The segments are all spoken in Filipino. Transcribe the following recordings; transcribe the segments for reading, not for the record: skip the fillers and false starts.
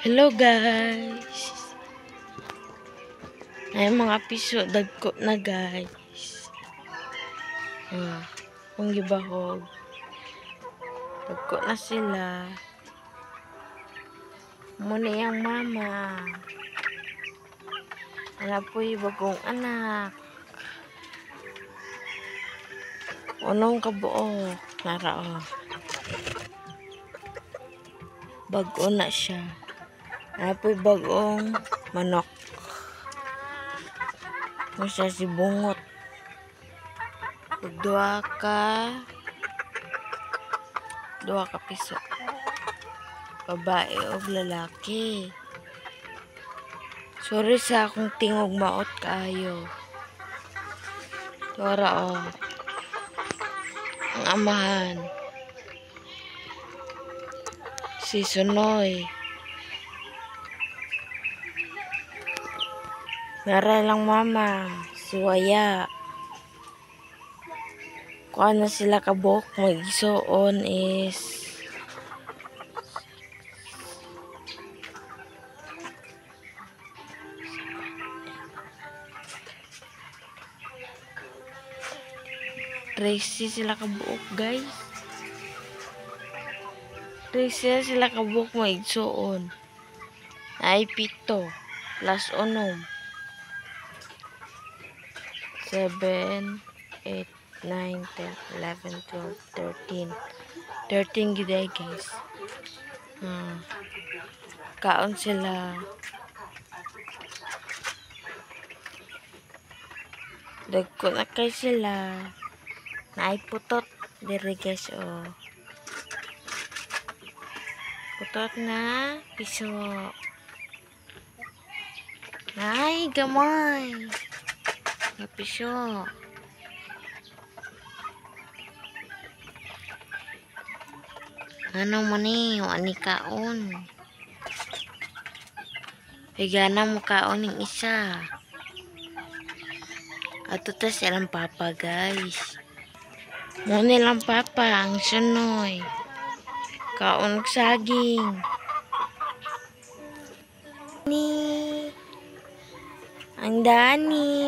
Hello guys. Ay mga piso dagko na guys. Kung gibahog. Dagko na sila. Muna yung mama. Wala po'y bagong anak. Unong kabuo. Nara o. Bago na siya. Wala po'y bagong manok. Masa si bungot. Dua ka piso. Babae o lalaki. Sorry sa akong tingog maot kayo. Tora o. Ang amahan. Si Sunoy. Nara lang mama. Si Waya. Kung ano sila kabok, mag-isuon is 13 sila kabuok guys. 13 sila kabuok mag-isuon. Ay pito. Plus unom. 7, 8, 9, 10, 11, 12, 13. 13 giday guys. Kaon sila. Dagko na kay sila. Naiputot. Diri guys o. Putot na piso. Ay gamay. Na piso. Ano man eh, ani kaon. Higana mo kaon ng isa. Ato ta silang papa guys. Muna lang papa ang Sunoy. Kaon ng saging. Ang Dani.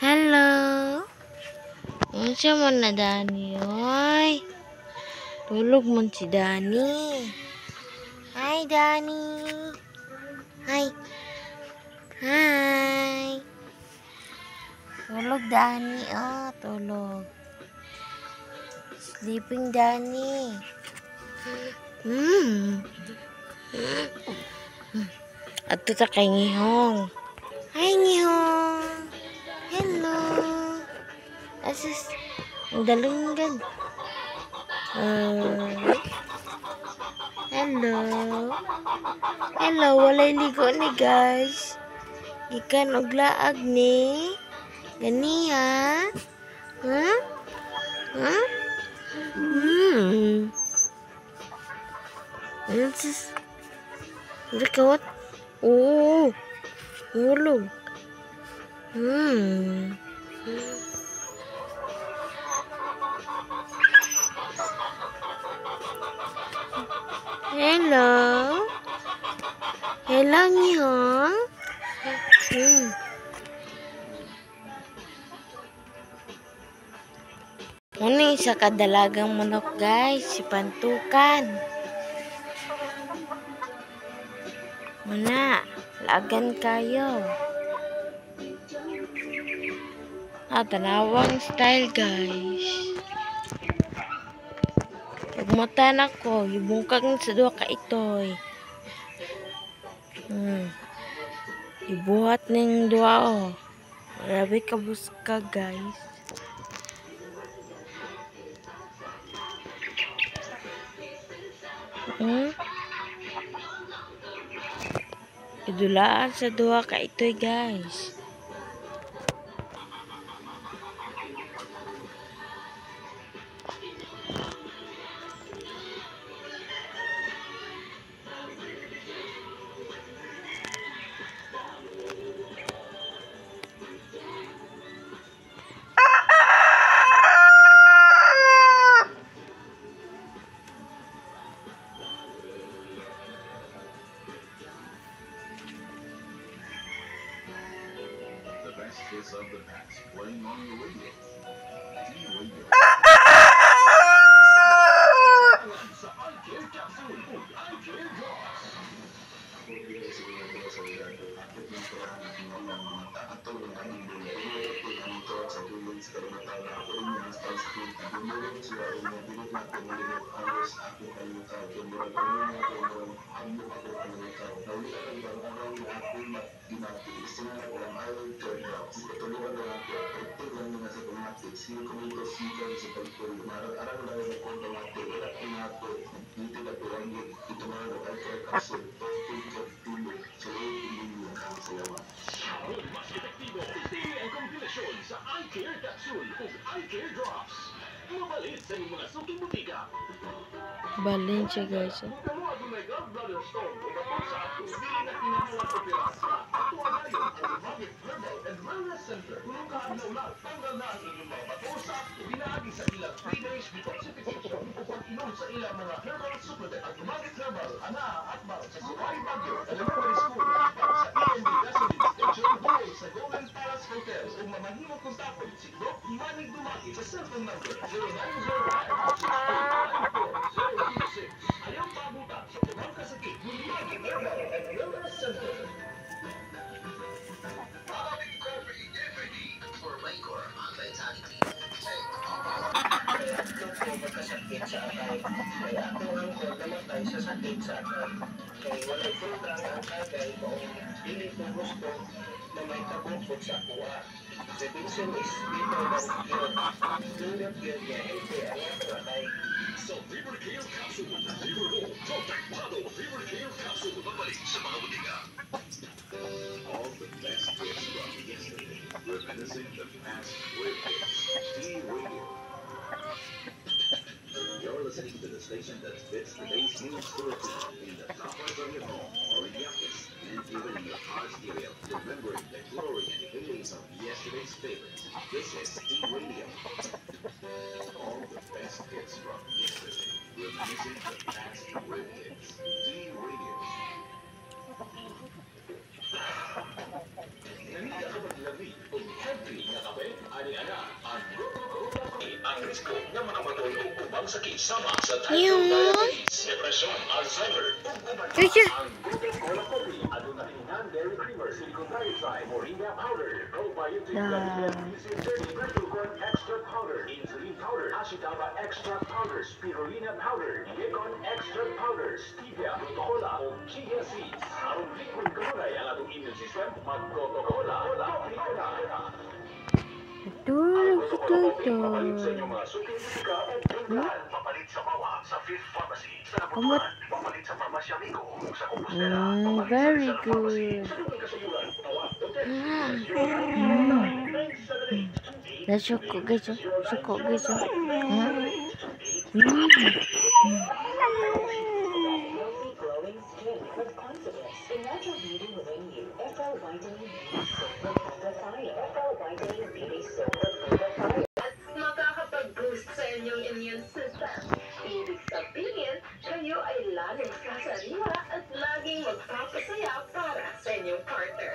Hello. Ano siya man na Dani? Oy. Tulog mo si Dani. Hi, Dani. Hi. Hi. Tulog, Dani. Oh, tulog. Sleeping, Dani. At ito kay Ngihong. Hi, Ngihong. Hello. Asus. Ang dalunggan. Hello. Hello, walay ligo ni guys. Gikan og laag ni. Gani ha? Huh? Huh? Ano sis? Hindi kawat? Oo. Hulog. Hello. Hello, Ngihong. Muna sa kadalagang manok guys, si Pantukan. Muna, lagan kayo. Tanawang style guys. Pagmutan ako, ibungkag sa duha ka itoy. Ibuhat ng duha o. Grabe ka buska guys. Idulaan sa duha ka itoy guys. Balin siya guys. You're listening to the station that fits today's news routine in the comfort of your home or in the office and even in your car stereo, remembering the glory and the heydays of yesterday's favorites. This is T Radio. All the best hits from yesterday, reminiscing the past with hits. T Radio. Nanita ka maglamig o healthy na kape? Ani-ana, ang ang risko na makamatol o ubang sakit sama sa type 2 diabetes, depresyon, Alzheimer, ug uban pa. Ang Coca-Cola Coffee, aduna tingnan dairy creamer, silicone dioxide, moringa powder, probiotic magnesium 30, glucose extra powder, insulin powder, ashitaba extra powder, spirulina powder, yecon extra powder, stevia, Coca-Cola o chia seeds. Ang liquid kanunay ang atong immune system, mag-Coca-Cola. Coca-Cola. Papalit sa inyong mga suking bisika o pindahan. Papalit sa Mawa, sa Fifth Pharmacy, sa Nabutuan. Papalit sa Farmasya Amigo, sa Compostela. Very good. Let's go get you. Makakapag-boost sa inyong immune system. Ibig sabihin, kayo ay laging sasariwa at laging magpapasaya para sa inyong partner.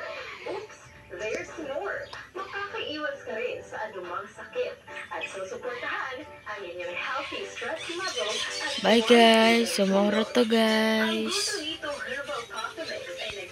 Oops! There's more. Makakaiwas ka rin sa anumang sakit at susuportahan ang inyong healthy stress level at Bye guys. Tomorrow to guys. ang Herbal Coffee Mix ay